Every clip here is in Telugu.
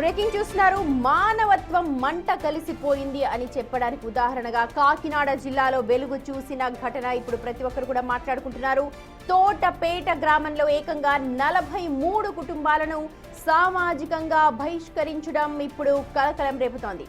బ్రేకింగ్ చూస్తున్నారు. మానవత్వం మంట కలిసిపోయింది అని చెప్పడానికి ఉదాహరణగా కాకినాడ జిల్లాలో వెలుగు చూసిన ఘటన ఇప్పుడు ప్రతి ఒక్కరు కూడా మాట్లాడుకుంటున్నారు. తోటపేట గ్రామంలో ఏకంగా 43 కుటుంబాలను సామాజికంగా బహిష్కరించడం ఇప్పుడు కలకలం రేపుతోంది.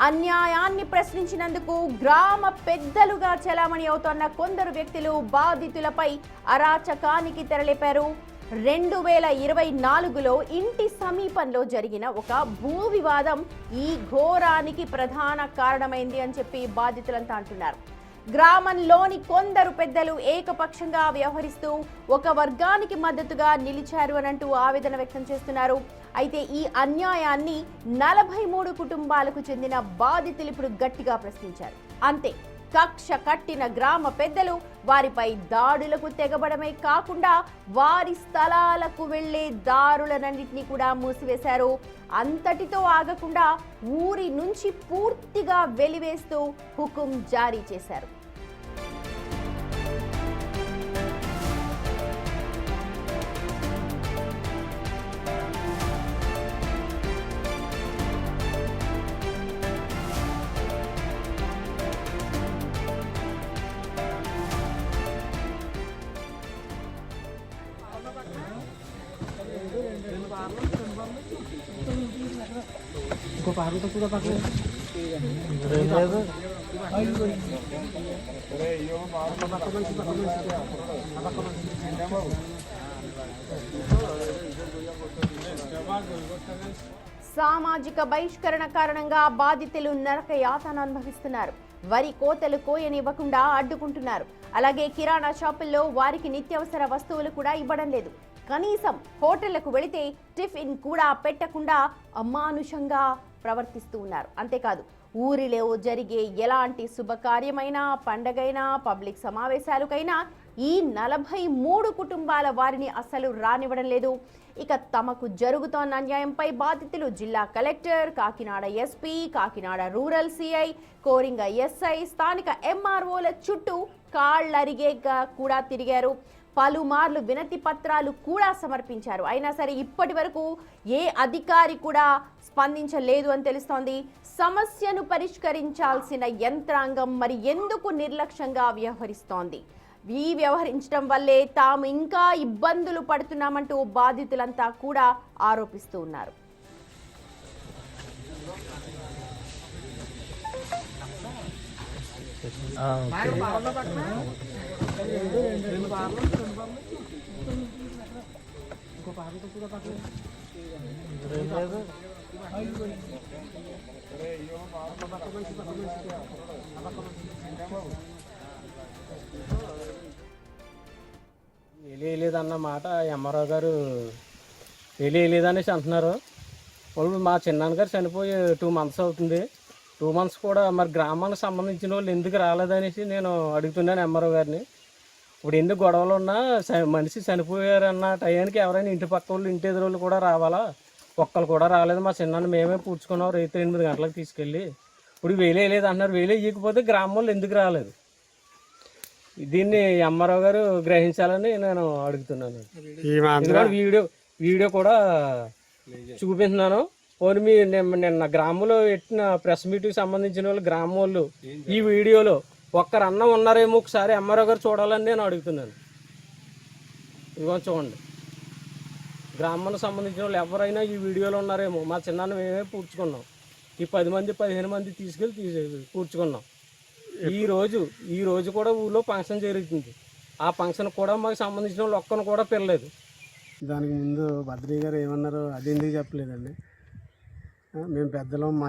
అన్యాయాన్ని ప్రశ్నించినందుకు గ్రామ పెద్దలుగా చెలామణి అవుతున్న కొందరు వ్యక్తులు బాధితులపై అరాచకానికి తెరలేపారు. 2024లో ఇంటి సమీపంలో జరిగిన ఒక భూ వివాదం ఈ ఘోరానికి ప్రధాన కారణమైంది అని చెప్పి బాధితులంతా అంటున్నారు. గ్రామంలోని కొందరు పెద్దలు ఏకపక్షంగా వ్యవహరిస్తూ ఒక వర్గానికి మద్దతుగా నిలిచారు అని అంటూ ఆవేదన వ్యక్తం చేస్తున్నారు. అయితే ఈ అన్యాయాన్ని 43 కుటుంబాలకు చెందిన బాధితులు ఇప్పుడు గట్టిగా ప్రశ్నించారు. అంతే, కక్ష కట్టిన గ్రామ పెద్దలు వారిపై దాడులకు తెగబడమే కాకుండా వారి స్థలాలకు వెళ్లే దారులన్నింటినీ కూడా మూసివేశారు. అంతటితో ఆగకుండా ఊరి నుంచి పూర్తిగా వెలివేస్తూ హుకుం జారీ చేశారు. సామాజిక బహిష్కరణ కారణంగా బాధితులు నరక యాతన అనుభవిస్తున్నారు. వరి కోతలు కోయనివ్వకుండా అడ్డుకుంటున్నారు. అలాగే కిరాణా షాపుల్లో వారికి నిత్యావసర వస్తువులు కూడా ఇవ్వడం లేదు. కనీసం హోటళ్లకు వెళితే టిఫిన్ కూడా పెట్టకుండా అమానుషంగా ప్రవర్తిస్తూ ఉన్నారు. అంతేకాదు, ఊరిలో జరిగే ఎలాంటి శుభకార్యమైనా, పండగైనా, పబ్లిక్ సమావేశాలకైనా ఈ 43 కుటుంబాల వారిని అస్సలు రానివ్వడం లేదు. ఇక తమకు జరుగుతోన్న అన్యాయంపై బాధితులు జిల్లా collector, Kakinada SP, Kakinada rural CI, Coringa SI, స్థానిక ఎంఆర్ఓల చుట్టూ కాళ్లరిగేగా కూడా తిరిగారు. పలుమార్లు వినతి పత్రాలు కూడా సమర్పించారు. అయినా సరే ఇప్పటి వరకు ఏ అధికారి కూడా స్పందించలేదు అని తెలుస్తోంది. సమస్యను పరిష్కరించాల్సిన యంత్రాంగం మరి ఎందుకు నిర్లక్ష్యంగా వ్యవహరిస్తోంది? ఈ వ్యవహరించడం వల్లే తాము ఇంకా ఇబ్బందులు పడుతున్నామంటూ బాధితులంతా కూడా ఆరోపిస్తూ ఉన్నారు. లేదన్న మాట ఎంఆర్ఓ గారు లేదనేసి అంటున్నారు. వాళ్ళు మా చిన్నాన్నగారు చనిపోయి 2 months అవుతుంది. 2 months కూడా మరి గ్రామానికి సంబంధించిన వాళ్ళు ఎందుకు రాలేదనేసి నేను అడుగుతున్నాను ఎంఆర్ఓ గారిని. ఇప్పుడు ఎందుకు గొడవలు ఉన్నా మనిషి చనిపోయారన్న టయానికి ఎవరైనా ఇంటి పక్క వాళ్ళు, ఇంటి ఎదురు కూడా రావాలా? ఒక్కరు కూడా రాలేదు. మా చిన్నాన్ని మేమే పూడ్చుకున్నాం రైతు 8 గంటలకు తీసుకెళ్ళి. ఇప్పుడు వేలేదు అంటున్నారు. ఇవ్వకపోతే గ్రామం వాళ్ళు ఎందుకు రాలేదు? దీన్ని ఎంఆర్ఓ గారు గ్రహించాలని నేను అడుగుతున్నాను. వీడియో కూడా చూపిస్తున్నాను. పోనీ మీ నిన్న గ్రామంలో పెట్టిన ప్రెస్ మీట్కి సంబంధించిన వాళ్ళు, గ్రామం వాళ్ళు ఈ వీడియోలో ఒక్కరు అన్నం ఉన్నారేమో ఒకసారి ఎంఆర్ఓ గారు చూడాలని నేను అడుగుతున్నాను. ఇదిగో చూడండి, గ్రామానికి సంబంధించిన వాళ్ళు ఎవరైనా ఈ వీడియోలో ఉన్నారేమో. మా చిన్నాన్ని మేమే పూడ్చుకున్నాం. ఈ 10 మంది 15 మంది తీసుకెళ్ళి పూడ్చుకున్నాం. ఈ రోజు కూడా ఊళ్ళో ఫంక్షన్ జరుగుతుంది. ఆ ఫంక్షన్ కూడా మాకు సంబంధించిన వాళ్ళు ఒక్కను కూడా పిల్లలేదు. దానికి ముందు భద్రయ్య గారు ఏమన్నారో అది ఎందుకు చెప్పలేదండి? మేము పెద్దలం, మా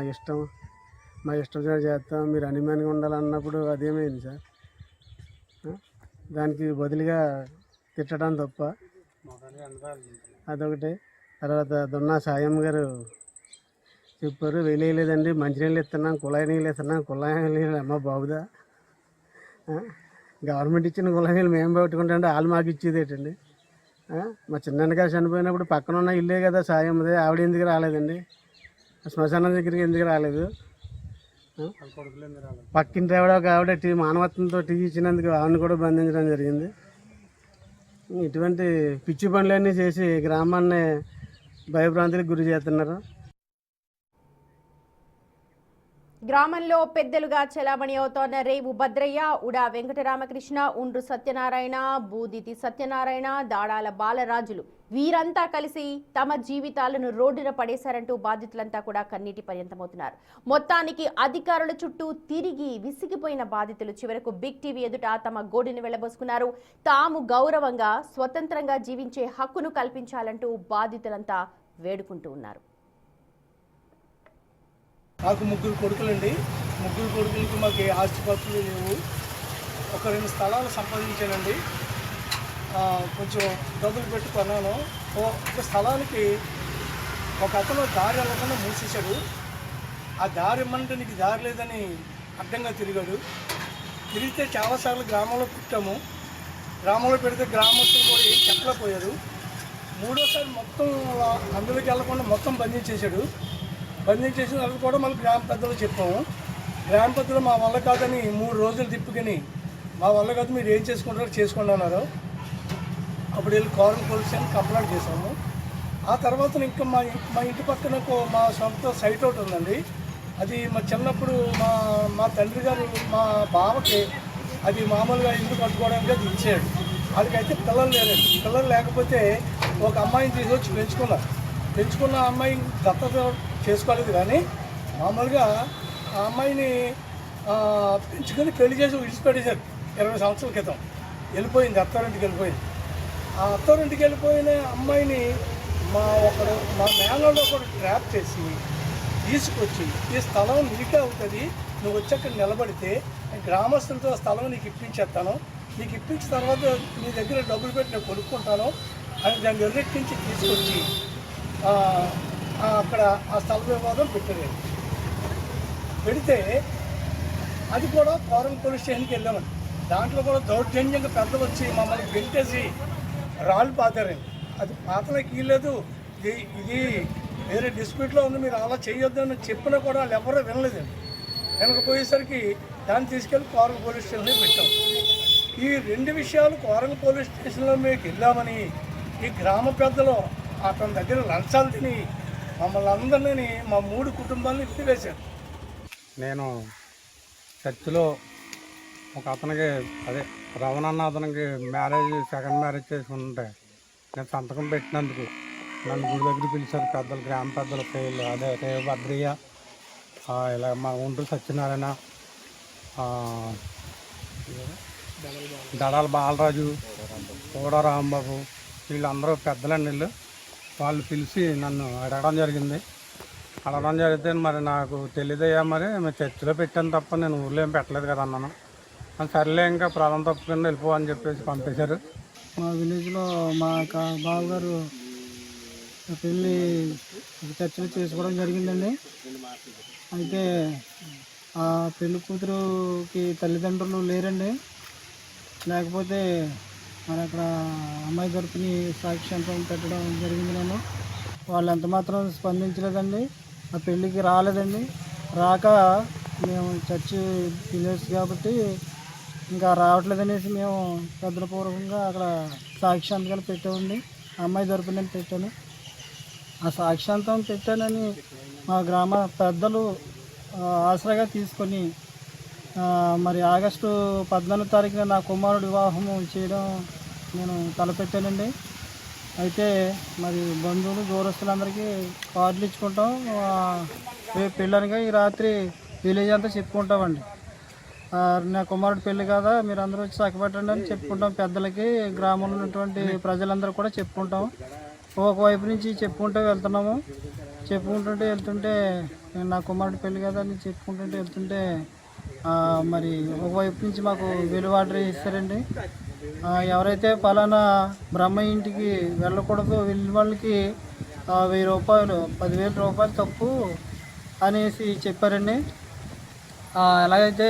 ఇష్టం చేస్తాం, మీరు అనిమానిగా ఉండాలన్నప్పుడు అదేమైంది సార్? దానికి బదులుగా తిట్టడం తప్ప అదొకటి. తర్వాత దొన్నా సాయం గారు చెప్పారు, వెళ్ళలేదండి, మంచినీళ్ళు ఇస్తున్నాం, కుళాయి నీళ్ళు ఇస్తున్నాం. కుళాయి నీళ్ళు అమ్మ బాబుదా? గవర్నమెంట్ ఇచ్చిన కుళాయి నీళ్ళు మేము పెట్టుకుంటే వాళ్ళు మాకు ఇచ్చేది ఏంటండి? మా చిన్నగారు చనిపోయినప్పుడు పక్కన ఉన్న ఇల్లే కదా సాయందే, ఆవిడ ఎందుకు రాలేదండి? శ్మశానం దగ్గరికి ఎందుకు రాలేదు? పక్కింటి ఒక ఆవిడ మానవత్వంతో టీ ఇచ్చినందుకు ఆవిడని కూడా బంధించడం జరిగింది. ఇటువంటి పిచ్చి పనులన్నీ చేసి గ్రామాన్ని భయభ్రాంతికి గురి చేస్తున్నారు. గ్రామంలో పెద్దలుగా చెలామణి అవుతోన్న రేవు భద్రయ్య, ఉడా వెంకటరామకృష్ణ, ఉండ్రు సత్యనారాయణ, బూదితి సత్యనారాయణ, దాడాల బాలరాజులు వీరంతా కలిసి తమ జీవితాలను రోడ్డున పడేశారంటూ బాధితులంతా కూడా కన్నీటి పర్యంతమవుతున్నారు. మొత్తానికి అధికారుల చుట్టూ తిరిగి విసిగిపోయిన బాధితులు చివరకు బిగ్ టీవీ ఎదుట తమ గోడుని వెళ్లబోసుకున్నారు. తాము గౌరవంగా స్వతంత్రంగా జీవించే హక్కును కల్పించాలంటూ బాధితులంతా వేడుకుంటూ ఉన్నారు. నాకు 3 కొడుకులండి. 3 కొడుకులకి మాకు ఏ ఆస్తిపాస్తులు లేవు. ఒక 2 స్థలాలు సంపాదించానండి. కొంచెం డబ్బులు పెట్టి కొన్నాను. ఒక స్థలానికి ఒక అతను దారి వెళ్ళకుండా మూసేశాడు. ఆ దారి ఇమ్మంటే నీకు దారి లేదని అడ్డంగా తిరిగాడు. తిరిగితే చాలాసార్లు గ్రామంలో పెట్టాము. గ్రామంలో పెడితే గ్రామస్తులు కూడా ఏం చెప్పలేకపోయారు. 3వసారి మొత్తం అందులోకి వెళ్ళకుండా మొత్తం బంధించేశాడు. బంధించేసిన తర్వాత కూడా మళ్ళీ గ్రామ పెద్దలు చెప్పాము. గ్రామ పెద్దలు మా వల్ల కాదని 3 రోజులు తిప్పుకొని మా వల్ల కాదు, మీరు ఏం చేసుకుంటారో చేసుకోండి అన్నారు. అప్పుడు వెళ్ళి కోరం పోలీస్ స్టేషన్ కంప్లైంట్ చేశాము. ఆ తర్వాత ఇంకా మా ఇంటి పక్కన మా సొంత సైట్ ఒకటి ఉందండి. అది మా చిన్నప్పుడు మా తండ్రి గారు మా బావకి అది మామూలుగా ఇల్లు కట్టుకోవడానికి అది ఇచ్చాడు. వాళ్ళకైతే పిల్లలు లేరండి. పిల్లలు లేకపోతే ఒక అమ్మాయిని తీసుకొచ్చి పెంచుకున్న అమ్మాయి దత్తత చేసుకోలేదు. కానీ మామూలుగా ఆ అమ్మాయిని పెంచుకొని పెళ్లి చేసి విడిచిపెట్టేశారు 20 సంవత్సరాల క్రితం. వెళ్ళిపోయింది, అత్తారింటికి వెళ్ళిపోయింది. ఆ అత్తారింటికి వెళ్ళిపోయిన అమ్మాయిని మా మేనల్లో ఒకడు ట్రాప్ చేసి తీసుకొచ్చి, ఈ స్థలం నీకే అవుతుంది, నువ్వు వచ్చి అక్కడ నిలబడితే గ్రామస్తులతో స్థలం నీకు ఇప్పించేస్తాను, నీకు ఇప్పించిన తర్వాత నీ దగ్గర డబ్బులు పెట్టి నేను కొనుక్కుంటాను అని దాన్ని ఎర్రెక్కించి తీసుకొచ్చి అక్కడ ఆ స్థల వివాదం పెడితే అది కూడా కోరం పోలీస్ స్టేషన్కి వెళ్ళామని. దాంట్లో కూడా దౌర్జన్యంగా పెద్దలు వచ్చి మమ్మల్ని గెంటేసి రాళ్ళు పాతారండి. అది పాతలకి ఇవ్వలేదు, ఇది వేరే డిస్ప్యూట్లో ఉంది, మీరు అలా చేయొద్దు అని చెప్పినా కూడా వాళ్ళు ఎవరూ వినలేదండి. వెనకపోయేసరికి దాన్ని తీసుకెళ్ళి కోరం పోలీస్ స్టేషన్లో పెట్టాం. ఈ 2 విషయాలు కోరం పోలీస్ స్టేషన్లో మేము వెళ్ళామని ఈ గ్రామ పెద్దలు అతని దగ్గర లంచాలు తిని మమ్మల్ని అందరినీ మా 3 కుటుంబాలను ఎత్తివేశారు. నేను చర్చిలో ఒక అతనికి రవణన్న అతనికి సెకండ్ మ్యారేజ్ చేసుకుంటే నేను సంతకం పెట్టినందుకు నన్ను గుడి దగ్గర పిలిచారు పెద్దలు, గ్రామ పెద్దలు పేర్లు రేవు భద్రయ్య, ఇలా మా ఉండ్రు సత్యనారాయణ, దడాల బాలరాజు, కోడ రాంబాబు, వీళ్ళందరూ పెద్దలండి. వాళ్ళు పిలిచి నన్ను అడగడం జరిగింది. జరిగితే మరి నాకు తెలియదయ్యా, మరి మేము చర్చిలో పెట్టాను తప్ప నేను ఊళ్ళో ఏం పెట్టలేదు కదా అన్నాను. సర్లే ఇంకా ప్రాణం తప్పకుండా వెళ్ళిపో అని చెప్పేసి పంపేశారు. మా విలేజ్లో మా బావగారు పెళ్ళి చర్చలు చేసుకోవడం జరిగిందండి. అయితే ఆ పెళ్లి కూతురుకి తల్లిదండ్రులు లేరండి. లేకపోతే మరి అక్కడ అమ్మాయి తరపుని సాక్ష్యంతం పెట్టడం జరిగింది. నేను వాళ్ళు ఎంత మాత్రం స్పందించలేదండి. ఆ పెళ్ళికి రాలేదండి. రాక మేము చర్చి విలేజ్ కాబట్టి ఇంకా రావట్లేదనేసి మేము పెద్దపూర్వకంగా అక్కడ సాక్ష్యాంతాలు పెట్టామండి. అమ్మాయి తరపున నేను పెట్టాను. ఆ సాక్ష్యాంతం పెట్టానని మా గ్రామ పెద్దలు ఆసరాగా తీసుకొని మరి ఆగస్టు 14వ తారీఖున నా కుమారుడు వివాహం చేయడం నేను తలపెట్టానండి. అయితే మరి బంధువులు దూరస్తులందరికీ కార్డులు ఇచ్చుకుంటాం. రేపు పెళ్ళనిగా ఈ రాత్రి విలేజ్ అంతా చెప్పుకుంటామండి. నా కుమారుడు పెళ్ళి కదా, మీరు అందరూ వచ్చి చక్కబెట్టండి అని చెప్పుకుంటాం. పెద్దలకి గ్రామంలో ఉన్నటువంటి ప్రజలందరూ కూడా చెప్పుకుంటాం. ఒకవైపు నుంచి చెప్పుకుంటూ వెళ్తున్నాము. వెళ్తుంటే నా కుమారుడు పెళ్ళి కదా అని వెళ్తుంటే మరి ఒకవైపు నుంచి మాకు వెలువాటర్ ఇస్తారండి. ఎవరైతే పలానా బ్రహ్మ ఇంటికి వెళ్ళకూడదు, వెళ్ళిన వాళ్ళకి 1000 రూపాయలు 10,000 రూపాయలు తప్పు అనేసి చెప్పారండి. ఎలాగైతే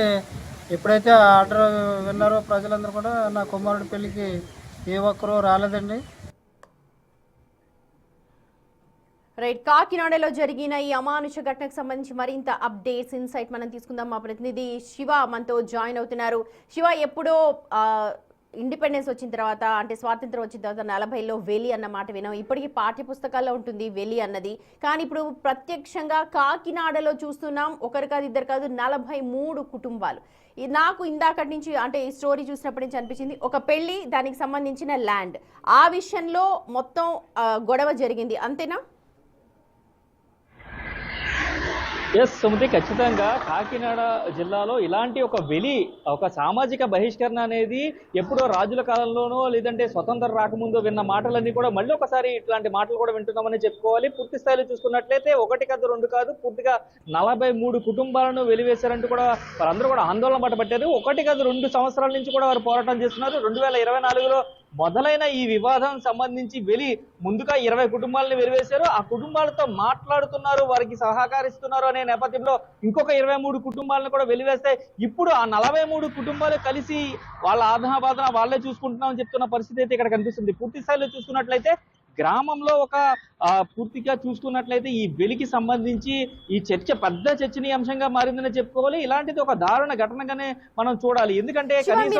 ఎప్పుడైతే ఆర్డర్ విన్నారో ప్రజలందరూ కూడా నా కుమారుడి పెళ్ళికి ఏ ఒక్కరూ రాలేదండి. రైట్, కాకినాడలో జరిగిన ఈ అమానుష ఘటనకు సంబంధించి మరింత అప్డేట్స్, ఇన్సైట్ మనం తీసుకుందాం. మా ప్రతినిధి శివ మనతో జాయిన్ అవుతున్నారు. శివ, ఎప్పుడో ఇండిపెండెన్స్ వచ్చిన తర్వాత అంటే స్వాతంత్రం వచ్చిన తర్వాత 40లో వెలి అన్న మాట వినాం. ఇప్పటికీ పాఠ్య పుస్తకాల్లో ఉంటుంది వెలి అన్నది. కానీ ఇప్పుడు ప్రత్యక్షంగా కాకినాడలో చూస్తున్నాం. ఒకరు కాదు ఇద్దరు కాదు 43 కుటుంబాలు. నాకు ఇందాకటి నుంచి అంటే ఈ స్టోరీ చూసినప్పటి నుంచి అనిపించింది ఒక పెళ్లి, దానికి సంబంధించిన ల్యాండ్, ఆ విషయంలో మొత్తం గొడవ జరిగింది, అంతేనా? ఎస్ సుమతి, ఖచ్చితంగా కాకినాడ జిల్లాలో ఇలాంటి ఒక ఒక సామాజిక బహిష్కరణ అనేది ఎప్పుడో రాజుల కాలంలోనో లేదంటే స్వతంత్ర రాకముందో విన్న మాటలన్నీ కూడా మళ్ళీ ఒకసారి ఇట్లాంటి మాటలు కూడా వింటున్నామని చెప్పుకోవాలి. పూర్తి స్థాయిలో చూసుకున్నట్లయితే 1 కాదు 2 కాదు పూర్తిగా 43 కుటుంబాలను వెలివేశారంటూ కూడా వారందరూ కూడా ఆందోళన పట్టబట్టారు. 1 కాదు 2 సంవత్సరాల నుంచి కూడా వారు పోరాటం చేస్తున్నారు. 2024లో మొదలైన ఈ వివాదం సంబంధించి ముందుగా 20 కుటుంబాలను వెలివేశారు. ఆ కుటుంబాలతో మాట్లాడుతున్నారు, వారికి సహకరిస్తున్నారు అనే నేపథ్యంలో ఇంకొక 23 కుటుంబాలను కూడా వెలివేస్తే ఇప్పుడు ఆ 43 కుటుంబాలు కలిసి వాళ్ళ ఆదన వాళ్ళే చూసుకుంటున్నామని చెప్తున్న పరిస్థితి అయితే ఇక్కడ కనిపిస్తుంది. పూర్తి స్థాయిలో చూసుకున్నట్లయితే గ్రామంలో పూర్తిగా చూసుకున్నట్లయితే ఈ వెలికి సంబంధించి ఈ పెద్ద చర్చనీయాంశంగా మారిందని చెప్పుకోవాలి. ఇలాంటిది ఒక దారుణ ఘటనగానే మనం చూడాలి. ఎందుకంటే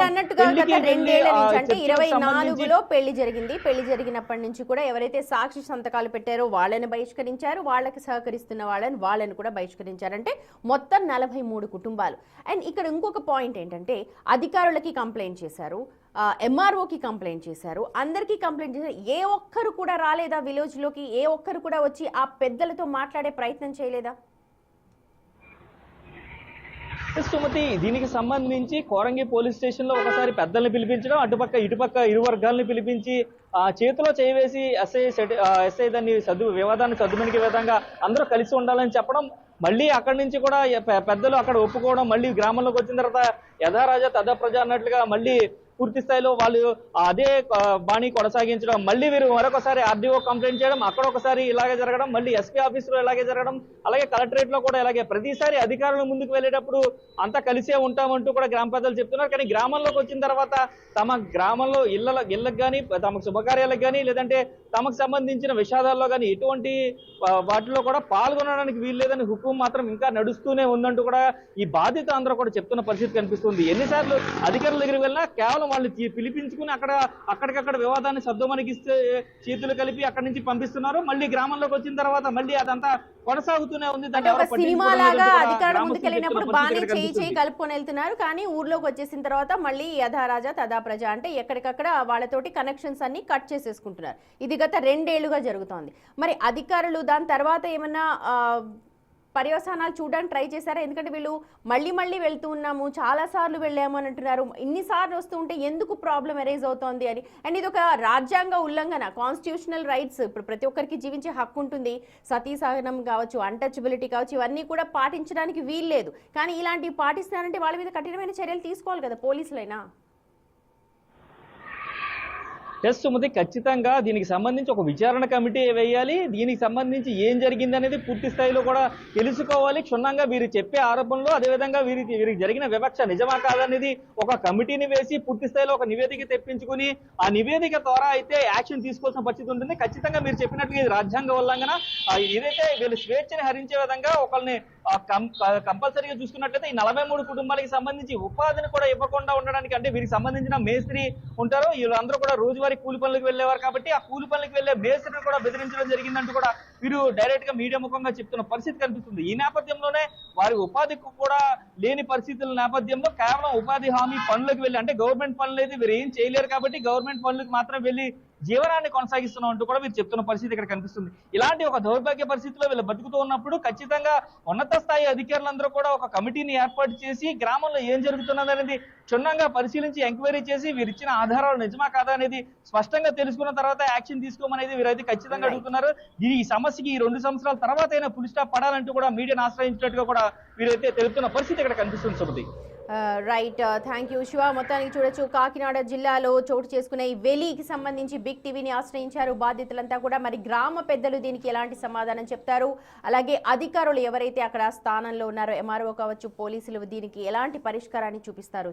అన్నట్టుగా 2 ఏళ్ల నుంచి అంటే 24లో పెళ్లి జరిగింది. పెళ్లి జరిగినప్పటి నుంచి కూడా ఎవరైతే సాక్షి సంతకాలు పెట్టారో వాళ్ళని బహిష్కరించారు, వాళ్ళకి సహకరిస్తున్న వాళ్ళని కూడా బహిష్కరించారంటే మొత్తం 43 కుటుంబాలు. అండ్ ఇక్కడ ఇంకొక పాయింట్ ఏంటంటే అధికారులకి కంప్లైంట్ చేశారు, ఎంఆర్ఓకి కంప్లైంట్ చేశారు, అందరికీ కంప్లైంట్ చేశారు. ఏ ఒక్కరు కూడా రాలేదా విలేజ్లోకి? ఏ ఒక్కరు కూడా వచ్చి ఆ పెద్దలతో మాట్లాడే ప్రయత్నం చేయలేదా? సుమతి, దీనికి సంబంధించి కోరంగి పోలీస్ స్టేషన్ లో ఒకసారి పెద్దల్ని పిలిపించడం, అటుపక్క ఇటుపక్క ఇరు వర్గాలను పిలిపించి చేతిలో చేయవేసి ఎస్ఐ దాన్ని వివాదాన్ని సద్దుమణికే విధంగా అందరూ కలిసి ఉండాలని చెప్పడం, మళ్ళీ అక్కడి నుంచి కూడా పెద్దలు అక్కడ ఒప్పుకోవడం, మళ్ళీ గ్రామంలోకి వచ్చిన తర్వాత యథారాజా తథా ప్రజ అన్నట్లుగా మళ్ళీ పూర్తి స్థాయిలో వాళ్ళు అదే బాణి కొనసాగించడం, మళ్ళీ వీరు మరొకసారి ఆర్డీఓ కంప్లైంట్ చేయడం, అక్కడ ఒకసారి ఇలాగే జరగడం, మళ్ళీ ఎస్పీ ఆఫీసులో ఇలాగే జరగడం, అలాగే కలెక్టరేట్ లో కూడా ఇలాగే ప్రతిసారి అధికారులు ముందుకు వెళ్ళేటప్పుడు అంతా కలిసే ఉంటామంటూ కూడా గ్రామ పెద్దలు చెప్తున్నారు. కానీ గ్రామంలోకి వచ్చిన తర్వాత తమ గ్రామంలో ఇళ్ళకి కానీ తమకు శుభకార్యాలకు కానీ లేదంటే తమకు సంబంధించిన విషాదాల్లో కానీ ఎటువంటి వాటిలో కూడా పాల్గొనడానికి వీల్లేదని హుకుం మాత్రం ఇంకా నడుస్తూనే ఉందంటూ కూడా ఈ బాధిత అందరూ కూడా చెప్తున్న పరిస్థితి కనిపిస్తుంది. ఎన్నిసార్లు అధికారుల దగ్గరికి వెళ్ళినా కేవలం వాళ్ళు పిలిపించుకుని అక్కడికక్కడ వివాదాన్ని సద్దుమణిగిస్తే చేతులు కలిపి అక్కడి నుంచి పంపిస్తున్నారు. మళ్ళీ గ్రామంలోకి వచ్చిన తర్వాత మళ్ళీ అదంతా కొనసాగుతూనే ఉంది. సినిమా లాగా అధికారుల ముందుకు వెళ్ళినప్పుడు బాగానే చేయి కలుపుకొని వెళ్తున్నారు, కానీ ఊర్లోకి వచ్చేసిన తర్వాత మళ్ళీ యథారాజా తథా ప్రజ అంటే ఎక్కడికక్కడ వాళ్ళతోటి కనెక్షన్స్ అన్ని కట్ చేసేసుకుంటున్నారు. ఇది గత 2 ఏళ్లుగా జరుగుతోంది. మరి అధికారులు దాని తర్వాత ఏమన్నా పర్యవసానాలు చూడడానికి ట్రై చేశారా? ఎందుకంటే వీళ్ళు మళ్ళీ వెళ్తూ ఉన్నాము, చాలా సార్లు వెళ్ళాము అని అంటున్నారు. ఇన్నిసార్లు వస్తూ ఉంటే ఎందుకు ప్రాబ్లం ఎరేజ్ అవుతోంది అని. అండ్ ఇది ఒక రాజ్యాంగ ఉల్లంఘన, కాన్స్టిట్యూషనల్ రైట్స్. ఇప్పుడు ప్రతి ఒక్కరికి జీవించే హక్కు ఉంటుంది. సతీ సహనం కావచ్చు, అన్టచబిలిటీ కావచ్చు, ఇవన్నీ కూడా పాటించడానికి వీల్లేదు. కానీ ఇలాంటివి పాటిస్తున్నారంటే వాళ్ళ మీద కఠినమైన చర్యలు తీసుకోవాలి కదా పోలీసులైనా. ఎస్ సుమతి, ఖచ్చితంగా దీనికి సంబంధించి ఒక విచారణ కమిటీ వేయాలి. దీనికి సంబంధించి ఏం జరిగింది అనేది పూర్తి స్థాయిలో కూడా తెలుసుకోవాలి. క్షుణ్ణంగా వీరు చెప్పే ఆరోపణలు, అదేవిధంగా వీరికి జరిగిన వివక్ష నిజమా కాదనేది ఒక కమిటీని వేసి పూర్తి స్థాయిలో ఒక నివేదిక తెప్పించుకుని ఆ నివేదిక ద్వారా అయితే యాక్షన్ తీసుకోవాల్సిన పరిస్థితి ఉంటుంది. ఖచ్చితంగా మీరు చెప్పినట్టుగా ఇది రాజ్యాంగ ఉల్లంఘన. ఇదైతే వీళ్ళు స్వేచ్ఛని హరించే విధంగా ఒకరిని కంపల్సరీగా చూసుకున్నట్లయితే ఈ 43 కుటుంబాలకు సంబంధించి ఉపాధిని కూడా ఇవ్వకుండా ఉండడానికి, అంటే వీరికి సంబంధించిన మేస్త్రి ఉంటారు, వీళ్ళందరూ కూడా రోజువారీ కూలి పనులకు వెళ్ళేవారు కాబట్టి ఆ కూలి పనులకు వెళ్లే మేస్త్రిని కూడా బెదిరించడం జరిగిందంటూ కూడా వీరు డైరెక్ట్ గా మీడియా ముఖంగా చెప్తున్న పరిస్థితి కనిపిస్తుంది. ఈ నేపథ్యంలోనే వారి ఉపాధికి కూడా లేని పరిస్థితుల నేపథ్యంలో కేవలం ఉపాధి హామీ పనులకు వెళ్ళి, అంటే గవర్నమెంట్ పనులు అయితే వీరు ఏం చేయలేరు కాబట్టి గవర్నమెంట్ పనులకు మాత్రం వెళ్ళి జీవనాన్ని కొనసాగిస్తున్నాం అంటూ కూడా వీరు చెప్తున్న పరిస్థితి ఇక్కడ కనిపిస్తుంది. ఇలాంటి ఒక దౌర్భాగ్య పరిస్థితిలో వీళ్ళు బతుకుతూ ఉన్నప్పుడు ఖచ్చితంగా ఉన్నత స్థాయి అధికారులందరూ కూడా ఒక కమిటీని ఏర్పాటు చేసి గ్రామంలో ఏం జరుగుతున్నది అనేది క్షుణ్ణంగా పరిశీలించి ఎంక్వైరీ చేసి వీరు ఇచ్చిన ఆధారాలు నిజమా కాదా అనేది స్పష్టంగా తెలుసుకున్న తర్వాత యాక్షన్ తీసుకోమనేది వీరైతే ఖచ్చితంగా అడుగుతున్నారు. ఈ సమస్యకి ఈ 2 సంవత్సరాల తర్వాత అయినా ఫుల్ స్టాప్ పడాలంటూ కూడా మీడియాను ఆశ్రయించినట్టుగా కూడా వీరైతే తెలుపుతున్న పరిస్థితి ఇక్కడ కనిపిస్తుంది. Sumathi, right, thank you Shiva. మొత్తానికి చూడొచ్చు కాకినాడ జిల్లాలో చోటు చేసుకున్న ఈ వెలికి సంబంధించి బిగ్ టీవీని ఆశ్రయించారు బాధితులంతా కూడా. మరి గ్రామ పెద్దలు దీనికి ఎలాంటి సమాధానం చెప్తారు, అలాగే అధికారులు ఎవరైతే అక్కడ స్థానంలో ఉన్నారో ఎంఆర్ఓ కావచ్చు, పోలీసులు దీనికి ఎలాంటి పరిష్కారాన్ని చూపిస్తారు.